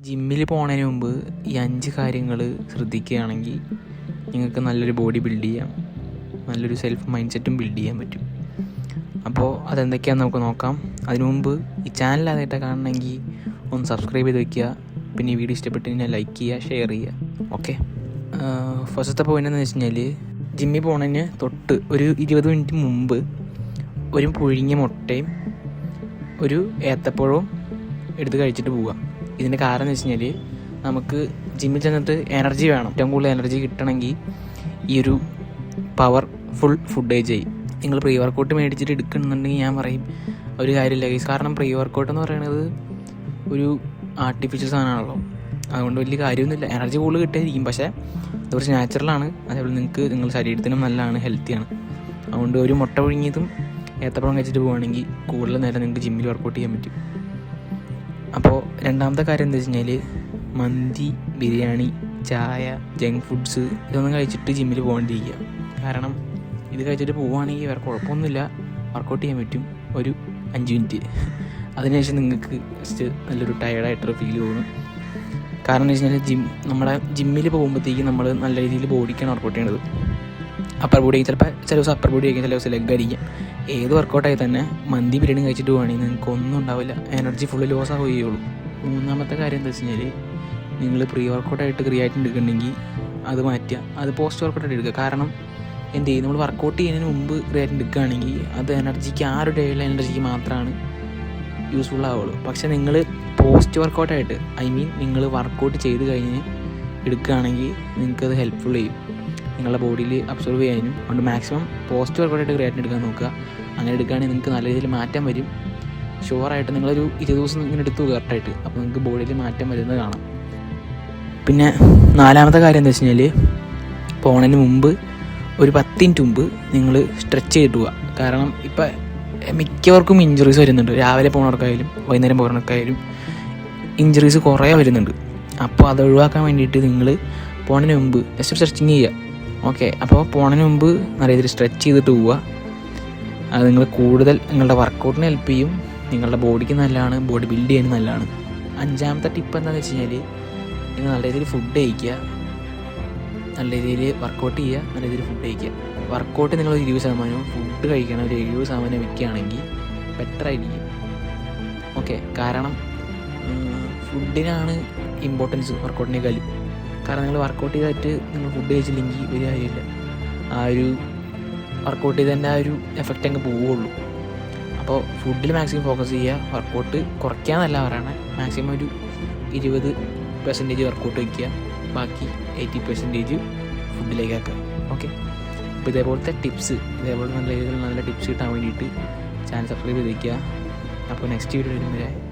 ജിമ്മിൽ പോകുന്നതിന് മുമ്പ് ഈ 5 കാര്യങ്ങൾ ശ്രദ്ധിക്കുകയാണെങ്കിൽ നിങ്ങൾക്ക് നല്ലൊരു ബോഡി ബിൽഡ് ചെയ്യാം, നല്ലൊരു സെൽഫ് മൈൻഡ് സെറ്റും ബിൽഡ് ചെയ്യാൻ പറ്റും. അപ്പോൾ അതെന്തൊക്കെയാണെന്ന് നമുക്ക് നോക്കാം. അതിനു മുമ്പ് ഈ ചാനൽ ആദ്യമായിട്ട് കാണണമെങ്കിൽ ഒന്ന് സബ്സ്ക്രൈബ് ചെയ്ത് വയ്ക്കുക. പിന്നെ ഈ വീഡിയോ ഇഷ്ടപ്പെട്ട് കഴിഞ്ഞാൽ ലൈക്ക് ചെയ്യുക, ഷെയർ ചെയ്യുക. ഓക്കെ, ഫസ്റ്റത്തെ പോയിന്റ് എന്ന് വെച്ച് കഴിഞ്ഞാൽ ജിമ്മിൽ പോകുന്നതിന് തൊട്ട് ഒരു 20 മിനിറ്റ് മുമ്പ് ഒരു പുഴുങ്ങിയ മുട്ടയും ഒരു ഏത്തപ്പഴവും എടുത്ത് കഴിച്ചിട്ട് പോവുക. ഇതിൻ്റെ കാരണം എന്ന് വെച്ച് കഴിഞ്ഞാൽ നമുക്ക് ജിമ്മിൽ ചെന്നിട്ട് എനർജി വേണം. ഏറ്റവും കൂടുതൽ എനർജി കിട്ടണമെങ്കിൽ ഈ ഒരു പവർഫുൾ ഫുഡേജ് ചെയ്യും. നിങ്ങൾ പ്രീ വർക്കൗട്ട് മേടിച്ചിട്ട് എടുക്കണമെന്നുണ്ടെങ്കിൽ ഞാൻ പറയും ഒരു കാര്യമില്ല ഗൈസ്. കാരണം പ്രീ വർക്കൗട്ട് എന്ന് പറയുന്നത് ഒരു ആർട്ടിഫിഷ്യൽ സാധനമാണല്ലോ, അതുകൊണ്ട് വലിയ കാര്യമൊന്നുമില്ല. എനർജി കൂടുതൽ കിട്ടായിരിക്കും, പക്ഷേ ഇത് കുറച്ച് നാച്ചുറലാണ്. അതേപോലെ നിങ്ങളുടെ ശരീരത്തിനും നല്ലതാണ്, ഹെൽത്തിയാണ്. അതുകൊണ്ട് ഒരു മുട്ട പുഴുങ്ങിയതും ഏത്തപ്പഴം കഴിച്ചിട്ട് പോവുകയാണെങ്കിൽ കൂടുതൽ നേരം നിങ്ങൾക്ക് ജിമ്മിൽ വർക്കൗട്ട് ചെയ്യാൻ പറ്റും. അപ്പോൾ രണ്ടാമത്തെ കാര്യം എന്താ വെച്ച് കഴിഞ്ഞാൽ മന്തി, ബിരിയാണി, ചായ, ജങ്ക് ഫുഡ്സ് ഇതൊന്നും കഴിച്ചിട്ട് ജിമ്മിൽ പോകാണ്ടിരിക്കുക. കാരണം ഇത് കഴിച്ചിട്ട് പോവുകയാണെങ്കിൽ വേറെ കുഴപ്പമൊന്നുമില്ല, വർക്കൗട്ട് ചെയ്യാൻ പറ്റും ഒരു 5 മിനിറ്റ്. അതിനുശേഷം നിങ്ങൾക്ക് ജസ്റ്റ് നല്ലൊരു ടയർഡായിട്ടൊരു ഫീൽ തോന്നും. കാരണം എന്ന് വെച്ച് കഴിഞ്ഞാൽ നമ്മുടെ ജിമ്മിൽ പോകുമ്പോഴത്തേക്കും നമ്മൾ നല്ല രീതിയിൽ ബോഡിക്കാണ് വർക്കൗട്ട് ചെയ്യേണ്ടത്. അപ്പർ ബോഡി ചിലപ്പോൾ ചില ദിവസം അപ്പർ ബോഡി ആയിരിക്കും, ചില ദിവസം ലെഗ് ആയിരിക്കും. ഏത് വർക്കൗട്ടായി തന്നെ മന്തി, ബിരിയാണി കഴിച്ചിട്ട് പോവുകയാണെങ്കിൽ നിങ്ങൾക്ക് ഒന്നും ഉണ്ടാവില്ല, എനർജി ഫുള്ള് ലോസ് ആവുകയുള്ളൂ. മൂന്നാമത്തെ കാര്യം എന്താ വെച്ച് കഴിഞ്ഞാൽ നിങ്ങൾ പ്രീ വർക്കൗട്ടായിട്ട് ക്രിയാറ്റിൻ എടുക്കണമെങ്കിൽ അത് മാറ്റുക, അത് പോസ്റ്റ് വർക്കൗട്ടായിട്ട് എടുക്കുക. കാരണം എന്ത് ചെയ്യും, നമ്മൾ വർക്കൗട്ട് ചെയ്യുന്നതിന് മുമ്പ് ക്രിയാറ്റിൻ എടുക്കുകയാണെങ്കിൽ അത് എനർജിക്ക് ആ ഒരു ഡേയിലെ എനർജിക്ക് മാത്രമാണ് യൂസ്ഫുൾ ആവുള്ളൂ. പക്ഷേ നിങ്ങൾ പോസ്റ്റ് വർക്കൗട്ടായിട്ട് നിങ്ങൾ വർക്കൗട്ട് ചെയ്ത് കഴിഞ്ഞ് എടുക്കുകയാണെങ്കിൽ നിങ്ങൾക്കത് ഹെൽപ്ഫുൾ ചെയ്യും, നിങ്ങളുടെ ബോഡിയിൽ അബ്സോർവ് ചെയ്യാനും. അതുകൊണ്ട് മാക്സിമം പോസ്റ്റ് വർക്കൗട്ടായിട്ട് ക്രിയാറ്റിൻ എടുക്കാൻ നോക്കുക. അങ്ങനെ എടുക്കുകയാണെങ്കിൽ നിങ്ങൾക്ക് നല്ല രീതിയിൽ മാറ്റം വരും. ഷുവറായിട്ട് നിങ്ങളൊരു 20 ദിവസം ഇങ്ങനെ എടുത്തു കറക്റ്റായിട്ട്, അപ്പോൾ നിങ്ങൾക്ക് ബോഡിയിൽ മാറ്റം വരുന്നത് കാണാം. പിന്നെ നാലാമത്തെ കാര്യം എന്താ വെച്ച് കഴിഞ്ഞാൽ പോണതിന് മുമ്പ് ഒരു 10 മിനിറ്റ് മുമ്പ് നിങ്ങൾ സ്ട്രെച്ച് ചെയ്തിട്ട് പോവുക. കാരണം ഇപ്പം മിക്കവർക്കും ഇഞ്ചുറീസ് വരുന്നുണ്ട്. രാവിലെ പോകുന്നവർക്കായാലും വൈകുന്നേരം പോകുന്നവർക്കായാലും ഇഞ്ചുറീസ് കുറേ വരുന്നുണ്ട്. അപ്പോൾ അത് ഒഴിവാക്കാൻ വേണ്ടിയിട്ട് നിങ്ങൾ പോണതിന് മുമ്പ് ജസ്റ്റ് സ്ട്രെച്ചിങ് ചെയ്യുക. ഓക്കെ, അപ്പോൾ പോണതിന് മുമ്പ് നല്ല രീതിയിൽ സ്ട്രെച്ച് ചെയ്തിട്ട് പോവുക. അത് നിങ്ങൾ കൂടുതൽ നിങ്ങളുടെ വർക്കൗട്ടിന് ഹെൽപ്പ് ചെയ്യും, നിങ്ങളുടെ ബോഡിക്ക് നല്ലതാണ്, ബോഡി ബിൽഡ് ചെയ്യാൻ നല്ലതാണ്. അഞ്ചാമത്തെ ടിപ്പ് എന്താണെന്ന് വെച്ച് കഴിഞ്ഞാൽ നിങ്ങൾ നല്ല രീതിയിൽ ഫുഡ് കഴിക്കുക, നല്ല രീതിയിൽ വർക്കൗട്ട് ചെയ്യുക, നല്ല രീതിയിൽ ഫുഡ് കഴിക്കുക. വർക്കൗട്ട് നിങ്ങൾ 20%, ഫുഡ് കഴിക്കണം ഒരു 70% വയ്ക്കുകയാണെങ്കിൽ ബെറ്റർ ആയിരിക്കും. ഓക്കെ, കാരണം ഫുഡിനാണ് ഇമ്പോർട്ടൻസ് വർക്കൗട്ടിനേക്കാളും. കാരണം നിങ്ങൾ വർക്കൗട്ട് ചെയ്തിട്ട് നിങ്ങൾ ഫുഡ് കഴിച്ചില്ലെങ്കിൽ ഒരു കാര്യമില്ല, ആ ഒരു വർക്കൗട്ട് ചെയ്തതിൻ്റെ ആ ഒരു എഫക്റ്റ് അങ്ങ് പോവുള്ളൂ. അപ്പോൾ ഫുഡിൽ മാക്സിമം ഫോക്കസ് ചെയ്യുക. വർക്കൗട്ട് കുറയ്ക്കാന്നല്ല പറയണത്, മാക്സിമം ഒരു 20% വർക്കൗട്ട് വയ്ക്കുക, ബാക്കി 80% ഫുഡിലേക്ക് ആക്കുക. ഓക്കെ, അപ്പോൾ ഇതേപോലത്തെ നല്ല രീതിയിൽ നല്ല ടിപ്സ് കിട്ടാൻ വേണ്ടിയിട്ട് ചാനൽ സബ്സ്ക്രൈബ് ചെയ്ത് വയ്ക്കുക. അപ്പോൾ നെക്സ്റ്റ് വീഡിയോ വരുമ്പോൾ